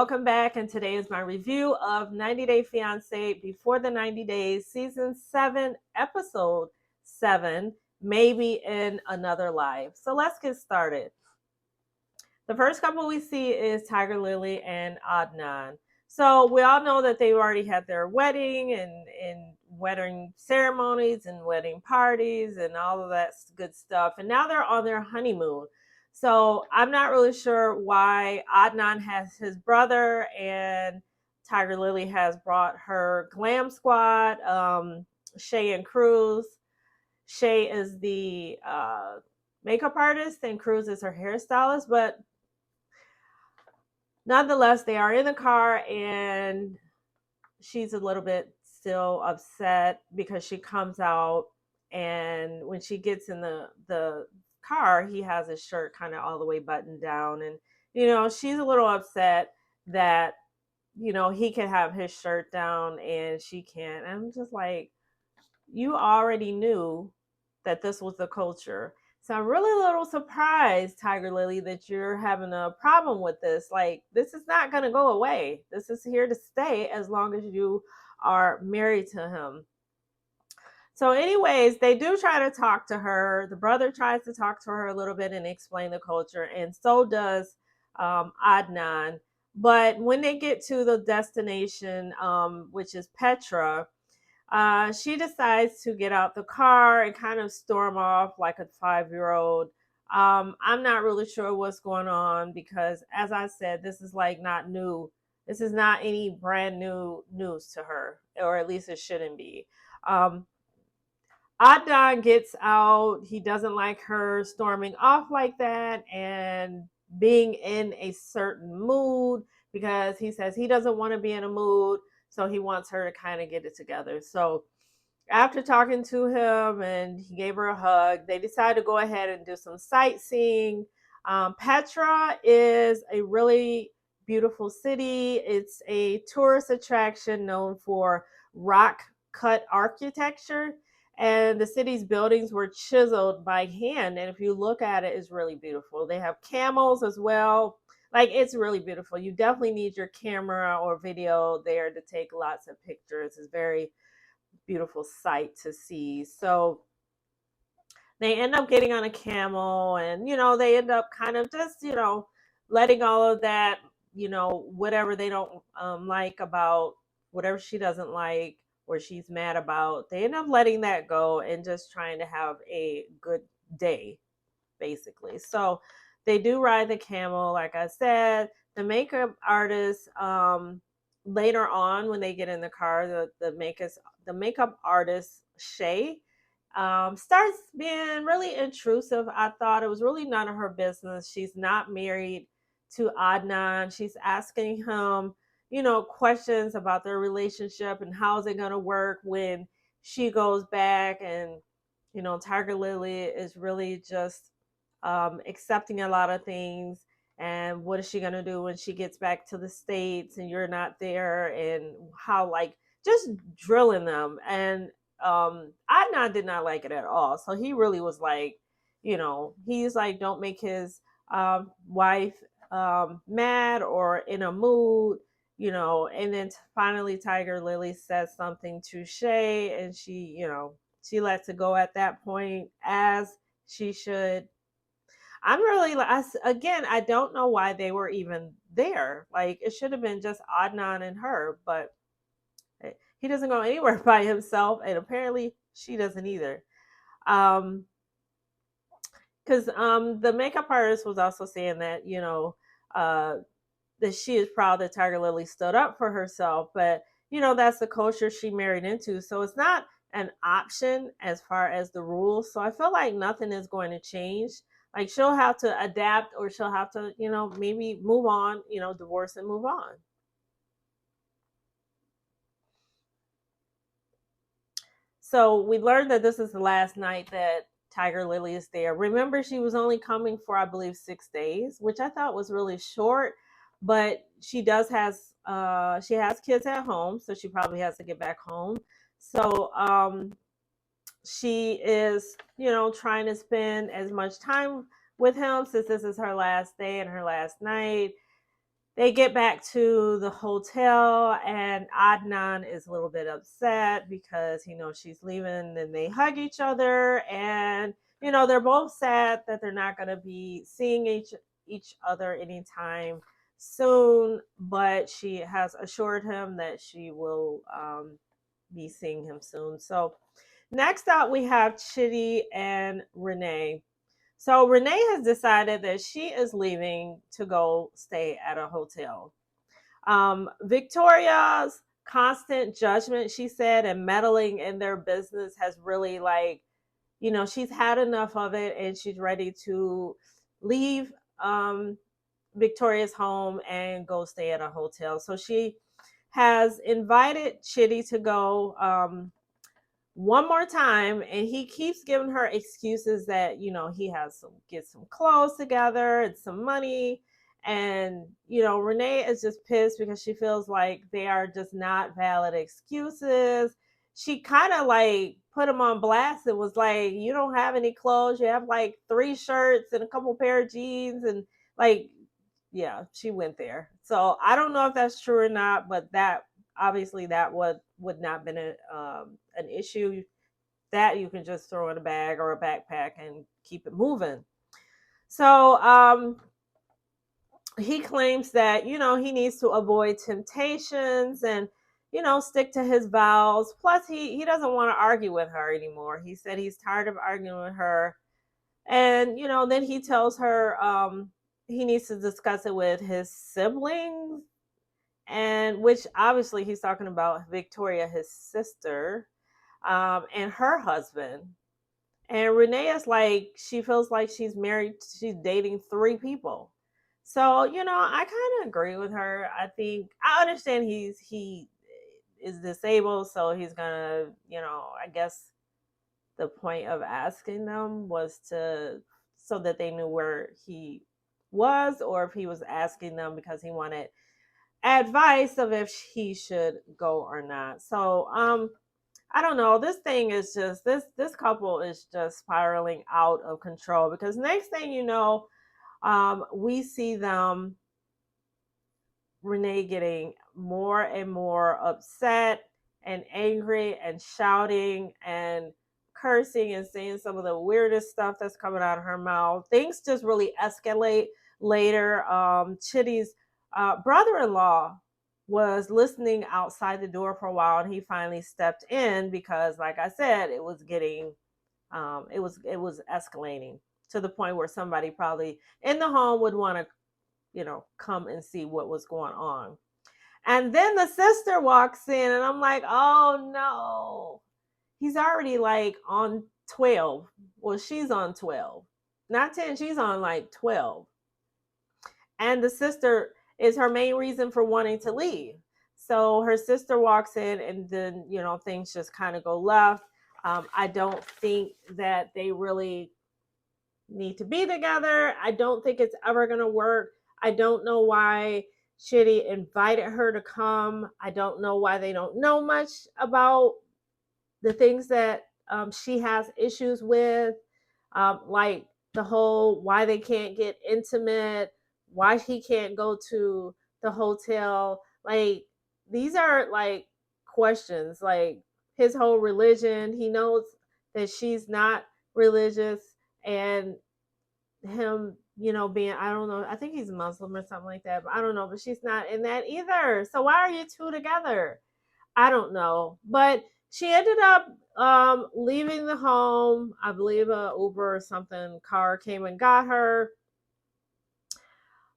welcome back. And today is my review of 90 Day Fiancé Before the 90 Days, Season 7, Episode 7, Maybe in Another Life. So let's get started. The first couple we see is Tiger Lily and Adnan. So we all know that they already had their wedding and wedding ceremonies and wedding parties and all of that good stuff. And now they're on their honeymoon. So I'm not really sure why Adnan has his brother and Tiger Lily has brought her glam squad, Shay and Cruz. Shay is the makeup artist and Cruz is her hairstylist, but nonetheless, they are in the car and she's a little bit still upset because she comes out and when she gets in the car, he has his shirt kind of all the way buttoned down. And, she's a little upset that, he can have his shirt down and she can't. And I'm just like, you already knew that this was the culture. So I'm really a little surprised, Tiger Lily, that you're having a problem with this. Like, this is not going to go away. This is here to stay as long as you are married to him. So anyways, they do try to talk to her. The brother tries to talk to her a little bit and explain the culture, and so does Adnan. But when they get to the destination, which is Petra, she decides to get out the car and kind of storm off like a 5-year-old. I'm not really sure what's going on because, as I said, this is like not new. This is not any brand new news to her, or at least it shouldn't be. Adnan gets out. He doesn't like her storming off like that and being in a certain mood because he says he doesn't want to be in a mood. So he wants her to kind of get it together. So after talking to him and he gave her a hug, they decided to go ahead and do some sightseeing. Petra is a really beautiful city. It's a tourist attraction known for rock cut architecture. And the city's buildings were chiseled by hand. And if you look at it, it's really beautiful. They have camels as well. Like, it's really beautiful. You definitely need your camera or video there to take lots of pictures. It's very beautiful sight to see. So they end up getting on a camel and, they end up kind of just, letting all of that, whatever they don't like about whatever she doesn't like or she's mad about, they end up letting that go and just trying to have a good day, basically. So they do ride the camel, like I said. The makeup artist, later on when they get in the car, the makeup artist Shay starts being really intrusive. I thought it was really none of her business. She's not married to Adnan. She's asking him, questions about their relationship and how is it going to work when she goes back. And, Tiger Lily is really just accepting a lot of things. And what is she going to do when she gets back to the States and you're not there? And how, like, just drilling them. And Adnan did not like it at all. So he really was like, he's like, don't make his wife mad or in a mood, and then finally Tiger Lily says something to Shay and she, she lets it go at that point, as she should. I'm really, again, I don't know why they were even there. Like, it should have been just Adnan and her, but he doesn't go anywhere by himself, and apparently she doesn't either. Because the makeup artist was also saying that, that she is proud that Tiger Lily stood up for herself, but, that's the culture she married into. So it's not an option as far as the rules. So I feel like nothing is going to change. Like, she'll have to adapt or she'll have to, maybe move on, divorce and move on. So we learned that this is the last night that Tiger Lily is there. Remember, she was only coming for, I believe, 6 days, which I thought was really short. But she has kids at home, so she probably has to get back home. So she is, trying to spend as much time with him since this is her last day and her last night. They get back to the hotel, and Adnan is a little bit upset because he knows she's leaving. And they hug each other, and they're both sad that they're not going to be seeing each other anytime soon. But she has assured him that she will be seeing him soon. So next out, we have Chitty and Renee. So Renee has decided that she is leaving to go stay at a hotel. Victoria's constant judgment, she said, and meddling in their business has really, like, she's had enough of it, and she's ready to leave Victoria's home and go stay at a hotel. So she has invited Chitty to go one more time, and he keeps giving her excuses that he has to get some clothes together and some money. And Renee is just pissed because she feels like they are just not valid excuses. She kind of like put him on blast and was like, you don't have any clothes, you have like 3 shirts and a couple pair of jeans, and like, yeah, she went there. So I don't know if that's true or not, but that obviously that would not been an issue. That you can just throw in a bag or a backpack and keep it moving. So he claims that he needs to avoid temptations and stick to his vows. Plus he doesn't want to argue with her anymore. He said he's tired of arguing with her. And then he tells her he needs to discuss it with his siblings, and which obviously he's talking about Victoria, his sister, and her husband. And Renee is like, she feels like she's married, she's dating 3 people. So, I kind of agree with her. I think I understand he is disabled, so he's gonna, I guess the point of asking them was to so that they knew where he was, or if he was asking them because he wanted advice of if he should go or not. So I don't know. This thing is just this couple is just spiraling out of control, because next thing you know, we see them, Renee, getting more and more upset and angry and shouting and cursing and saying some of the weirdest stuff that's coming out of her mouth. Things just really escalate later. Chitty's brother-in-law was listening outside the door for a while, and he finally stepped in because, like I said, it was getting it was escalating to the point where somebody probably in the home would want to come and see what was going on. And then the sister walks in, and I'm like, oh no, he's already like on 12. Well, she's on 12, not 10, she's on like 12. And the sister is her main reason for wanting to leave. So her sister walks in, and then things just kind of go left. I don't think that they really need to be together. I don't think it's ever going to work. I don't know why Chitty invited her to come. I don't know why they don't know much about the things that she has issues with, like the whole why they can't get intimate, why he can't go to the hotel. Like, these are like questions, like his whole religion. He knows that she's not religious, and him, being, I don't know, I think he's Muslim or something like that, but I don't know, but she's not in that either. So why are you two together? I don't know. But she ended up leaving the home. I believe a Uber or something car came and got her.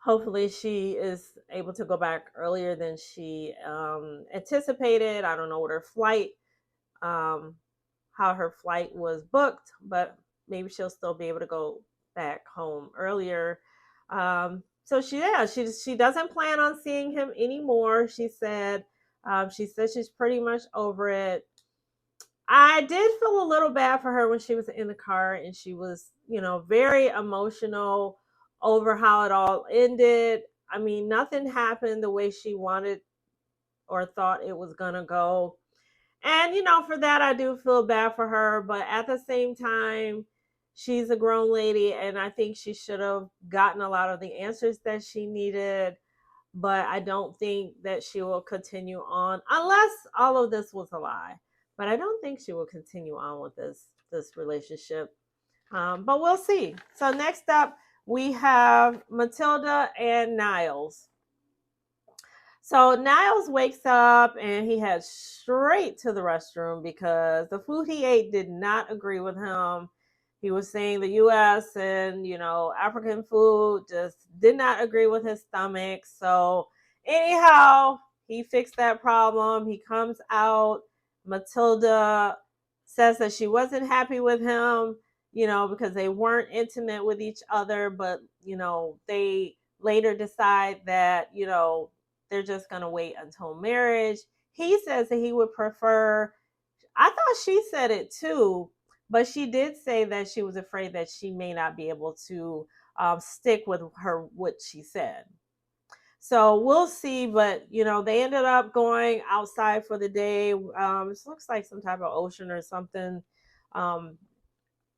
Hopefully she is able to go back earlier than she anticipated. I don't know what her flight, um, how her flight was booked, but maybe she'll still be able to go back home earlier. So she doesn't plan on seeing him anymore. She said she's pretty much over it. I did feel a little bad for her when she was in the car, and she was, very emotional over how it all ended. I mean, nothing happened the way she wanted or thought it was going to go. And, for that, I do feel bad for her. But at the same time, she's a grown lady, and I think she should have gotten a lot of the answers that she needed. but I don't think that she will continue on unless all of this was a lie. But I don't think she will continue on with this relationship. But we'll see. So next up, we have Matilda and Niles. So Niles wakes up and he heads straight to the restroom because the food he ate did not agree with him. He was saying the US and, African food just did not agree with his stomach. So, anyhow, he fixed that problem. He comes out. Matilda says that she wasn't happy with him, because they weren't intimate with each other, but, they later decide that, they're just going to wait until marriage. He says that he would prefer, I thought she said it too, but she did say that she was afraid that she may not be able to stick with what she said. So we'll see, but they ended up going outside for the day. It looks like some type of ocean or something um,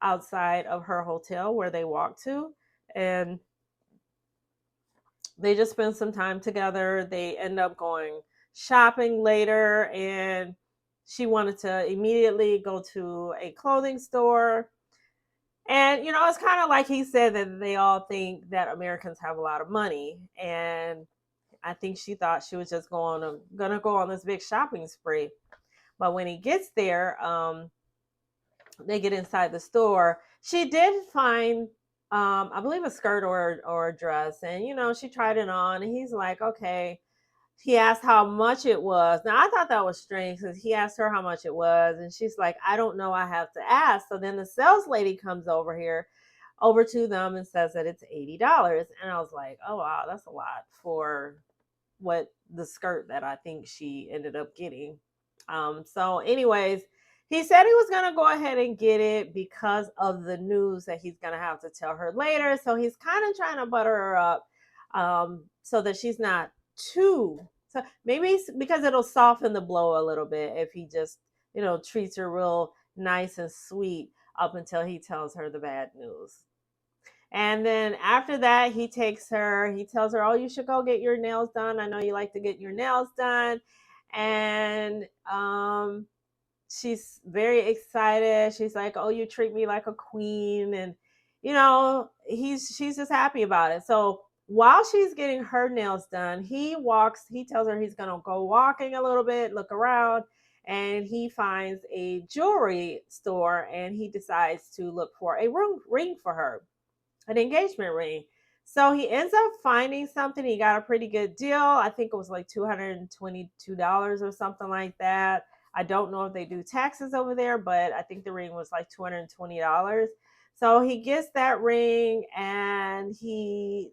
outside of her hotel where they walked to, and they just spend some time together. They end up going shopping later, and she wanted to immediately go to a clothing store. And, it's kind of like he said that they all think that Americans have a lot of money. And I think she thought she was just gonna go on this big shopping spree. But when he gets there, they get inside the store. She did find, I believe, a skirt or a dress, and she tried it on, and he's like, okay. He asked how much it was. Now I thought that was strange because he asked her how much it was, and she's like, I don't know, I have to ask. So then the sales lady comes over to them and says that it's $80. And I was like, oh wow, that's a lot for what the skirt that I think she ended up getting. So anyways, he said he was going to go ahead and get it because of the news that he's going to have to tell her later. So he's kind of trying to butter her up so that she's not too. So maybe because it'll soften the blow a little bit if he just, treats her real nice and sweet up until he tells her the bad news. And then after that, he tells her, oh, you should go get your nails done. I know you like to get your nails done. And she's very excited. She's like, oh, you treat me like a queen. And, she's just happy about it. So while she's getting her nails done, he tells her he's going to go walking a little bit, look around, and he finds a jewelry store and he decides to look for a ring for her, an engagement ring. So he ends up finding something. He got a pretty good deal. I think it was like $222 or something like that. I don't know if they do taxes over there, but I think the ring was like $220. So he gets that ring and he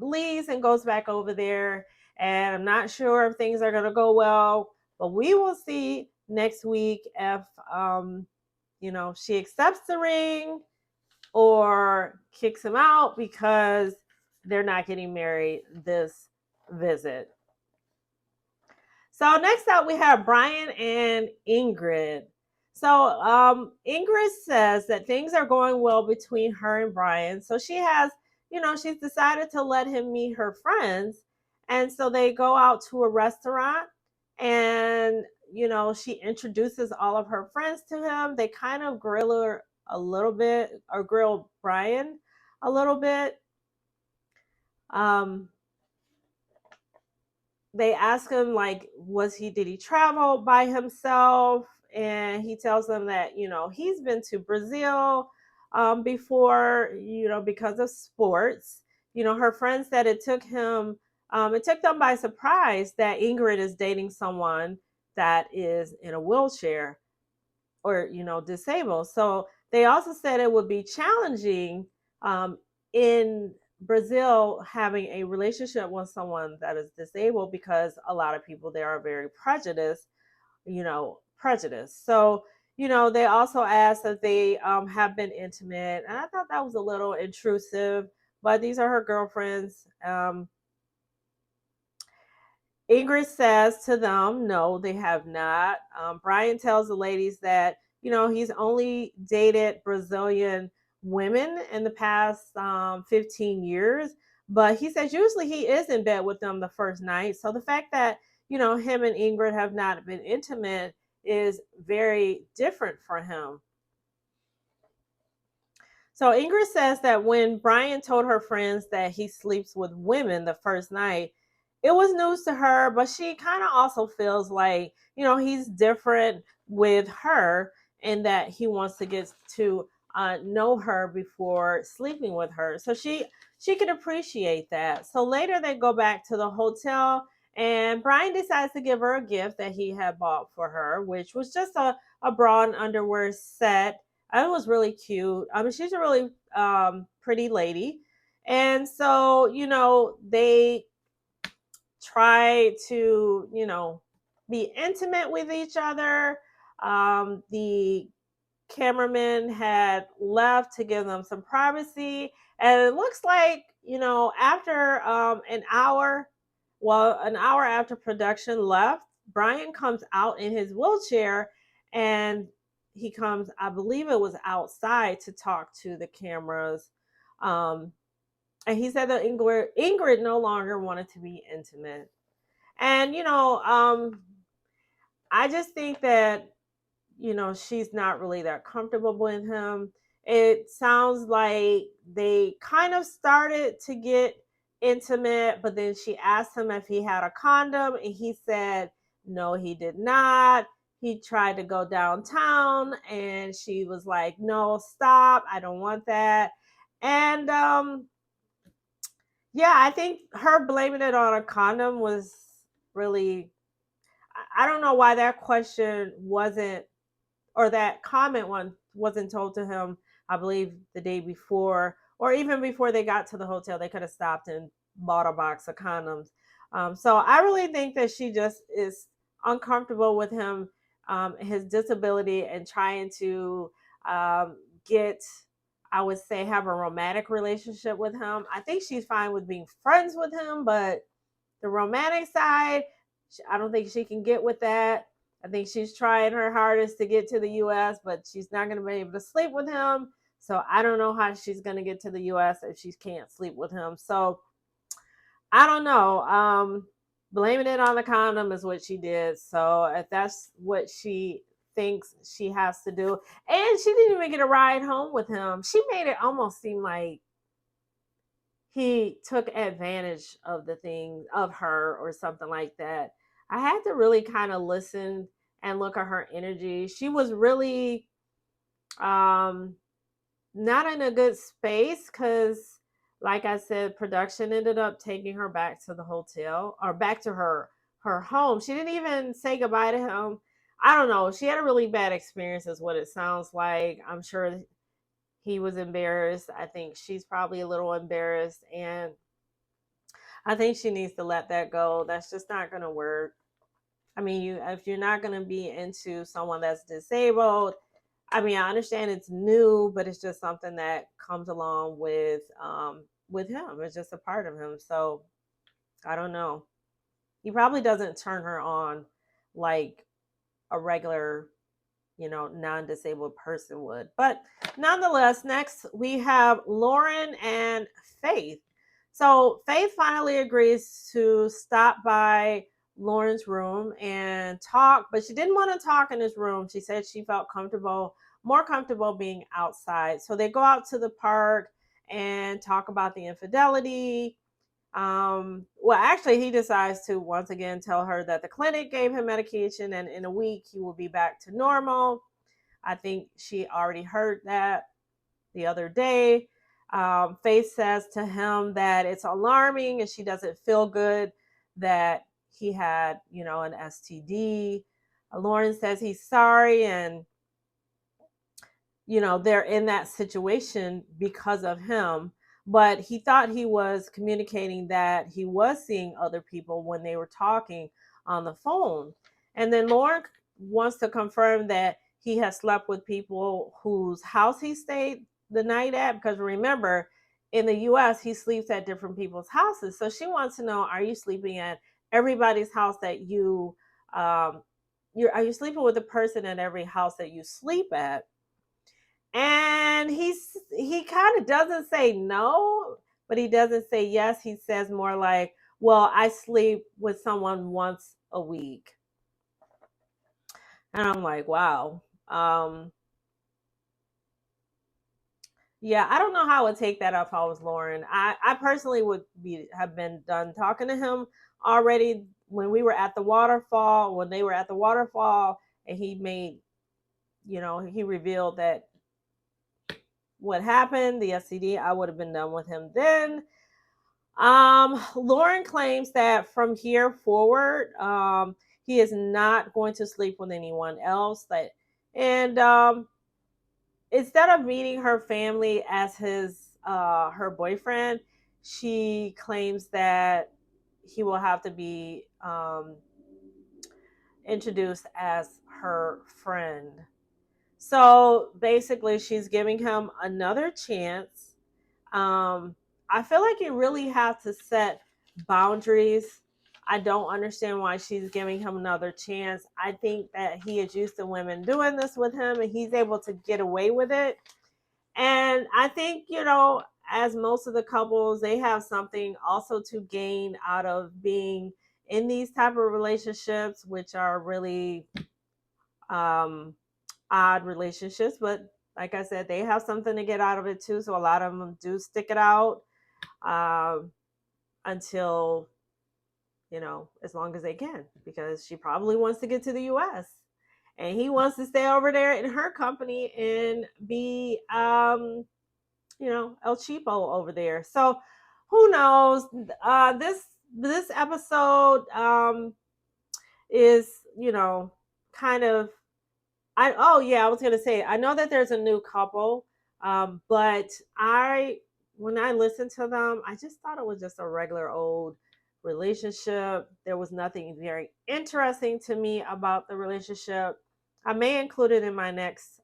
leaves and goes back over there. And I'm not sure if things are going to go well, but we will see next week if, she accepts the ring or kicks him out because they're not getting married this visit. So next up, we have Brian and Ingrid. So Ingrid says that things are going well between her and Brian. So she has, she's decided to let him meet her friends. And so they go out to a restaurant and, she introduces all of her friends to him. They kind of grill her a little bit, or grill Brian a little bit. They ask him, like, did he travel by himself? And he tells them that, he's been to Brazil before, because of sports. Her friend said it took them by surprise that Ingrid is dating someone that is in a wheelchair or, disabled. So they also said it would be challenging in Brazil having a relationship with someone that is disabled because a lot of people there are very prejudiced. So, they also asked if they have been intimate. And I thought that was a little intrusive, but these are her girlfriends. Ingrid says to them, no, they have not. Brian tells the ladies that, he's only dated Brazilian women in the past 15 years, But he says usually he is in bed with them the first night. So the fact that, him and Ingrid have not been intimate is very different for him. So Ingrid says that when Brian told her friends that he sleeps with women the first night, it was news to her, but she kind of also feels like, he's different with her and that he wants to get to know her before sleeping with her. So she could appreciate that. So later they go back to the hotel and Brian decides to give her a gift that he had bought for her, which was just a bra and underwear set. It was really cute. I mean, she's a really pretty lady. And so, they try to, be intimate with each other. The cameraman had left to give them some privacy. And it looks like, after an hour after production left, Brian comes out in his wheelchair and he comes, I believe it was outside to talk to the cameras. Um, and he said that Ingrid no longer wanted to be intimate. And, I just think that she's not really that comfortable with him. It sounds like they kind of started to get intimate, but then she asked him if he had a condom, and he said no, he did not. He tried to go downtown, and she was like, no, stop, I don't want that. And yeah, I think her blaming it on a condom was really, I don't know why that question wasn't, or that comment one wasn't told to him, I believe the day before, or even before they got to the hotel. They could have stopped and bought a box of condoms. So I really think that she just is uncomfortable with him, his disability, and trying to get, I would say, have a romantic relationship with him. I think she's fine with being friends with him, but the romantic side, I don't think she can get with that. I think she's trying her hardest to get to the US, but she's not going to be able to sleep with him. So I don't know how she's going to get to the US if she can't sleep with him. So I don't know. Blaming it on the condom is what she did. So if that's what she thinks she has to do, and she didn't even get a ride home with him, she made it almost seem like he took advantage of the thing of her or something like that. I had to really kind of listen and look at her energy. She was really um not in a good space because, like I said, production ended up taking her back to the hotel, or back to her home. She didn't even say goodbye to him. I don't know. She had a really bad experience is what it sounds like. I'm sure he was embarrassed. I think she's probably a little embarrassed, and I think she needs to let that go. That's just not going to work. I mean, if you're not going to be into someone that's disabled, I mean, I understand it's new, but it's just something that comes along with him. It's just a part of him. So I don't know. He probably doesn't turn her on like a regular, non-disabled person would. But nonetheless, next we have Lauren and Faith. So Faith finally agrees to stop by Lauren's room and talk, but she didn't want to talk in his room. She said she felt more comfortable being outside. So they go out to the park and talk about the infidelity. Well, actually, he decides to once again tell her that the clinic gave him medication and in a week he will be back to normal. I think she already heard that the other day. Faith says to him that it's alarming and she doesn't feel good that he had, an STD. Lauren says he's sorry, and they're in that situation because of him. But he thought he was communicating that he was seeing other people when they were talking on the phone. And then Lauren wants to confirm that he has slept with people whose house he stayed the night at, because remember, in the US, he sleeps at different people's houses. So she wants to know, are you sleeping at everybody's house that are you sleeping with a person at every house that you sleep at? And he kind of doesn't say no, but he doesn't say yes. He says more like, well, I sleep with someone once a week. And I'm like, wow. Yeah, I don't know how I would take that if I was Lauren. I personally would have been done talking to him already when we were at the waterfall, when they were at the waterfall, and he made, he revealed that what happened, the STD, I would have been done with him then. Lauren claims that from here forward, he is not going to sleep with anyone else. And instead of meeting her family as her boyfriend, she claims that he will have to be introduced as her friend. So basically, she's giving him another chance. Um, I feel like you really have to set boundaries. I don't understand why she's giving him another chance. I think that he is used to women doing this with him and he's able to get away with it. And I think, as most of the couples, they have something also to gain out of being in these type of relationships, which are really um, odd relationships. But like I said, they have something to get out of it too. So a lot of them do stick it out um, until, as long as they can, because she probably wants to get to the U.S. and he wants to stay over there in her company and be El Cheapo over there. So who knows? This episode is, kind of. I was gonna say, I know that there's a new couple, but when I listened to them, I just thought it was just a regular old relationship. There was nothing very interesting to me about the relationship. I may include it in my next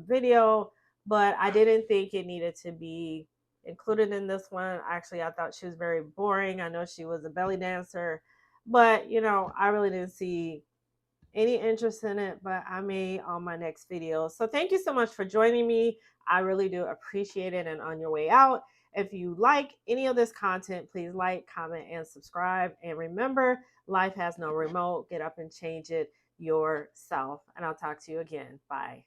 video, but I didn't think it needed to be included in this one. Actually, I thought she was very boring. I know she was a belly dancer, but I really didn't see any interest in it, but I may on my next video. So thank you so much for joining me. I really do appreciate it. And on your way out, if you like any of this content, please like, comment, and subscribe. And remember, life has no remote. Get up and change it yourself. And I'll talk to you again. Bye.